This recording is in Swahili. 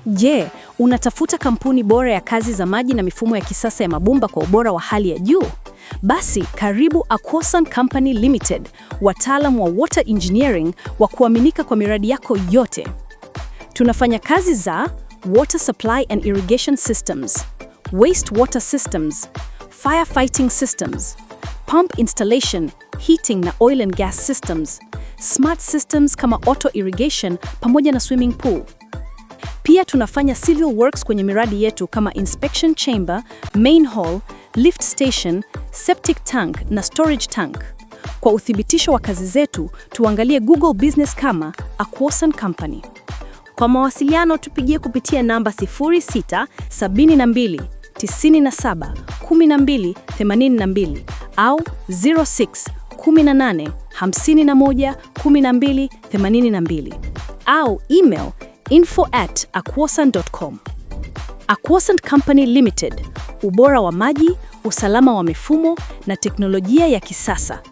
Je, unatafuta kampuni bora ya kazi za maji na mifumo ya kisasa ya mabomba kwa ubora wa hali ya juu? Basi karibu Aquasan Company Limited, wataalam wa water engineering wa kuaminika kwa miradi yako yote. Tunafanya kazi za water supply and irrigation systems, waste water systems, firefighting systems, pump installation, heating na oil and gas systems, smart systems kama auto irrigation pamoja na swimming pool. Pia tunafanya civil works kwenye miradi yetu kama inspection chamber, main hall, lift station, septic tank na storage tank. Kwa uthibitisho wa kazi zetu, tuangalie Google Business kama Aquasan Company. Kwa mawasiliano tupigie kupitia namba 0672 97 12 82 au 06 18 51 12 82 au email info@aquasan.com. Aquasan Company Limited, ubora wa maji, usalama wa mifumo na teknolojia ya kisasa.